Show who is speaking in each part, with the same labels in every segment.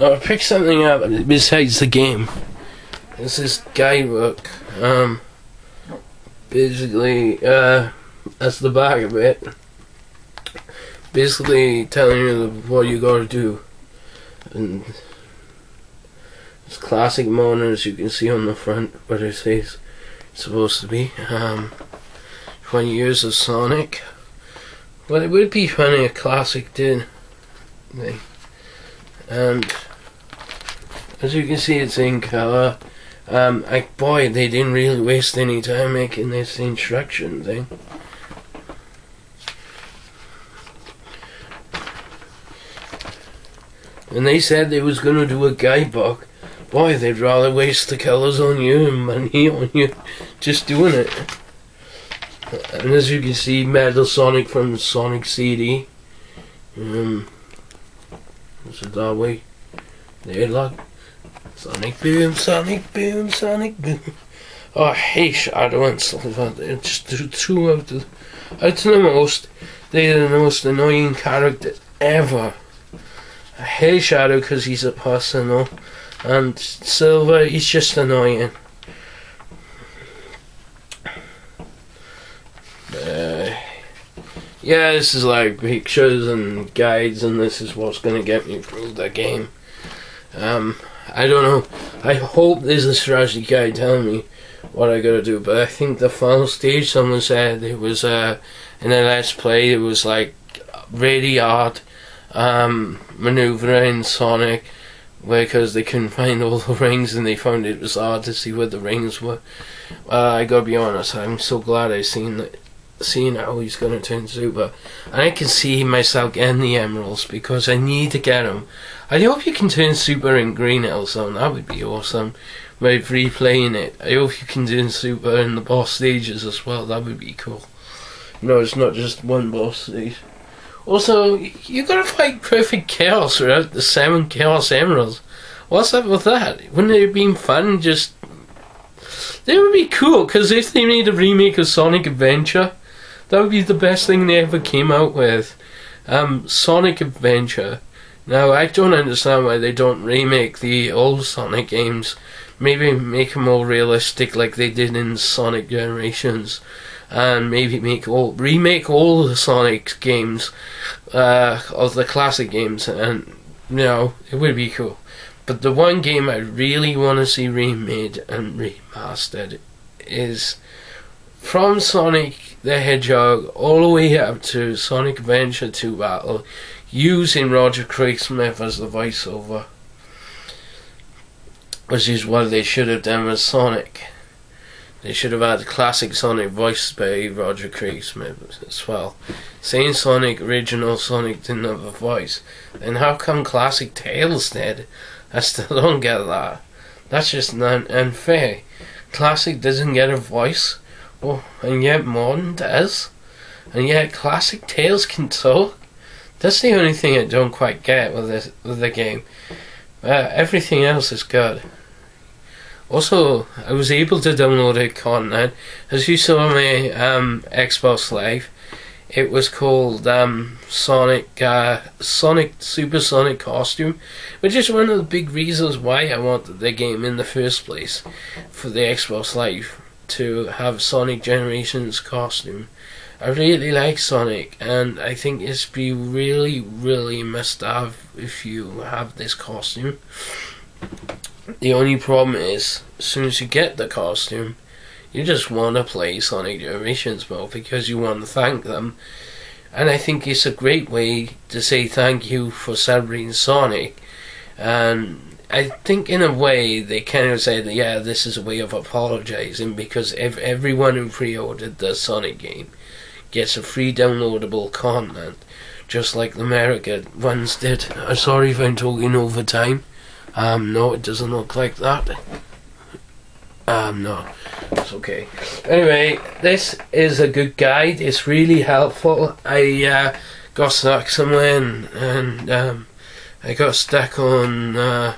Speaker 1: Now I picked something up besides the game. It's this guidebook. Basically, that's the back of it. Basically telling you what you gotta do. And it's classic mode, as you can see on the front where it says it's supposed to be. 20 years of Sonic. Well, it would be funny if Classic did. And as you can see, it's in colour. Boy, they didn't really waste any time making this instruction thing. And they said they was going to do a guidebook. Boy, they'd rather waste the colours on you and money on you just doing it. And as you can see, Metal Sonic from Sonic CD. Is it that way? There, look. Sonic Boom, Sonic Boom, Sonic Boom. Oh, I hate Shadow and Silver. They're just too out of the most. They're the most annoying character ever. I hate Shadow because he's a personal, and Silver, he's just annoying. Yeah, this is like pictures and guides, and this is what's going to get me through the game. I don't know. I hope there's a strategy guide telling me what I gotta do, but I think the final stage, someone said it was in a Let's Play, it was like really hard maneuvering Sonic, because they couldn't find all the rings and they found it was hard to see where the rings were. I gotta be honest, I'm so glad I seen how he's gonna turn Super, and I can see myself getting the emeralds because I need to get them. I hope you can turn Super in Green Hill Zone. That would be awesome. By replaying it, I hope you can turn Super in the boss stages as well. That would be cool. No, it's not just one boss stage. Also, you gotta fight Perfect Chaos throughout the 7 Chaos Emeralds. What's up with that? Wouldn't it have been fun? Just that would be cool, because if they made a remake of Sonic Adventure, that would be the best thing they ever came out with. Sonic Adventure. Now, I don't understand why they don't remake the old Sonic games. Maybe make them more realistic like they did in Sonic Generations. And maybe remake all the Sonic games, of the classic games. And, you know, it would be cool. But the one game I really want to see remade and remastered is from Sonic the Hedgehog all the way up to Sonic Adventure 2 Battle, using Roger Craig Smith as the voiceover, which is what they should have done with Sonic. They should have had classic Sonic voiced by Roger Craig Smith as well. Saying Sonic, original Sonic, didn't have a voice, then how come classic Tails did? I still don't get that. That's just unfair. Classic doesn't get a voice, and yet modern does, and yet classic Tails can talk. That's the only thing I don't quite get with the game. Everything else is good. Also, I was able to download a content. As you saw on my Xbox Live, it was called Sonic Supersonic Costume, which is one of the big reasons why I wanted the game in the first place, for the Xbox Live, to have Sonic Generations costume. I really like Sonic, and I think it's be really, really must have if you have this costume. The only problem is, as soon as you get the costume, you just want to play Sonic Generations mode because you want to thank them. And I think it's a great way to say thank you for celebrating Sonic. And I think in a way they kind of said, yeah, this is a way of apologising, because everyone who pre-ordered the Sonic game gets a free downloadable content, just like the America ones did. I'm sorry if I'm talking over time. No, it doesn't look like that. No, it's okay. Anyway, this is a good guide. It's really helpful. I got stuck somewhere and I got stuck on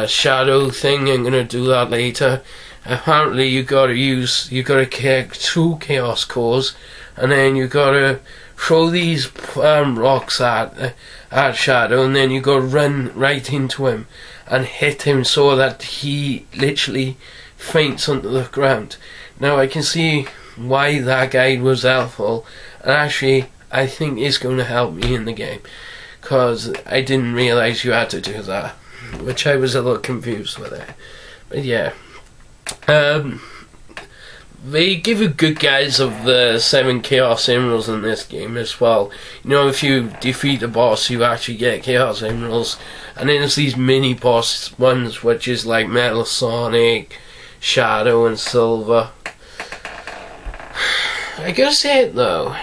Speaker 1: shadow thing. I'm gonna do that later. Apparently, you gotta get 2 chaos cores, and then you gotta throw these rocks at Shadow, and then you go run right into him and hit him so that he literally faints onto the ground. Now I can see why that guide was helpful, and actually I think it's going to help me in the game, because I didn't realise you had to do that, which I was a little confused with it. But yeah, they give you good guides of the 7 Chaos Emeralds in this game as well. You know, if you defeat a boss, you actually get Chaos Emeralds, and then there's these mini boss ones, which is like Metal Sonic, Shadow, and Silver. I gotta say it though,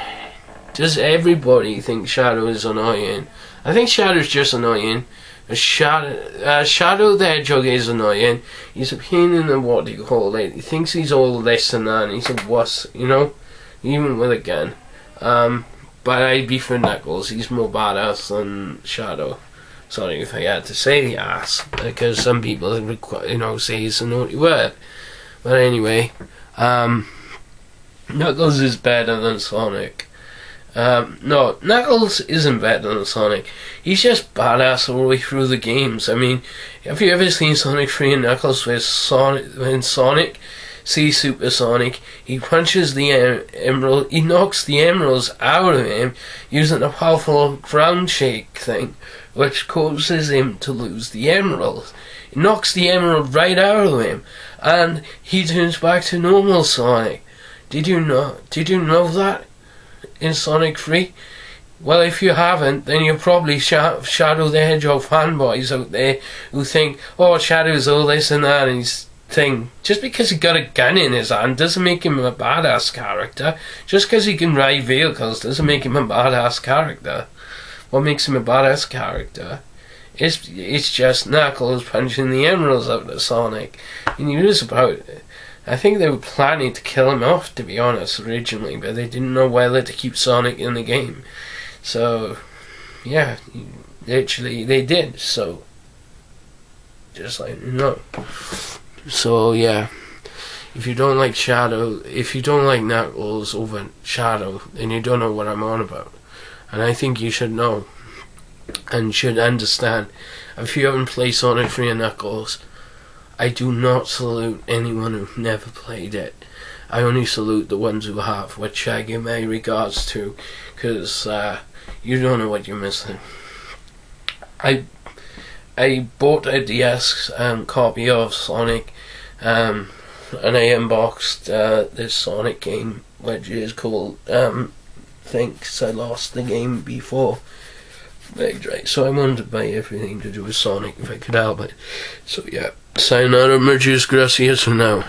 Speaker 1: does everybody think Shadow is annoying? I think Shadow's just annoying. Shadow the Hedgehog is annoying. He's a pain in the, what do you call it? He thinks he's all this and that, and he's a wuss, you know, even with a gun. But I'd be for Knuckles. He's more badass than Shadow. Sorry if I had to say the ass, because some people, you know, say it's a naughty word. But anyway, Knuckles is better than Sonic. No, Knuckles isn't better than Sonic. He's just badass all the way through the games. I mean, have you ever seen Sonic 3 and Knuckles when Sonic sees Super Sonic, he punches the emerald, he knocks the emeralds out of him using a powerful ground shake thing, which causes him to lose the emerald. He knocks the emerald right out of him, and he turns back to normal Sonic. Did you know that? In Sonic 3? Well, if you haven't, then you're probably Shadow the Hedgehog fanboys out there who think, oh, Shadow's all this and that and his thing. Just because he got a gun in his hand doesn't make him a badass character. Just because he can ride vehicles doesn't make him a badass character. What makes him a badass character? It's just Knuckles punching the emeralds out of Sonic. And he was about... I think they were planning to kill him off, to be honest, originally, but they didn't know whether to keep Sonic in the game. So, yeah, literally they did, so, just like, no. So, yeah, if you don't like Shadow, if you don't like Knuckles over Shadow, then you don't know what I'm on about. And I think you should know, and should understand. If you haven't played Sonic 3 and Knuckles, I do not salute anyone who never played it. I only salute the ones who have, which I give my regards to, because you don't know what you're missing. I bought a DS copy of Sonic, and I unboxed this Sonic game, which is called Thinks I lost the game before. Right, so I wanted to buy everything to do with Sonic if I could help it. So yeah, sayonara, muchas gracias for now.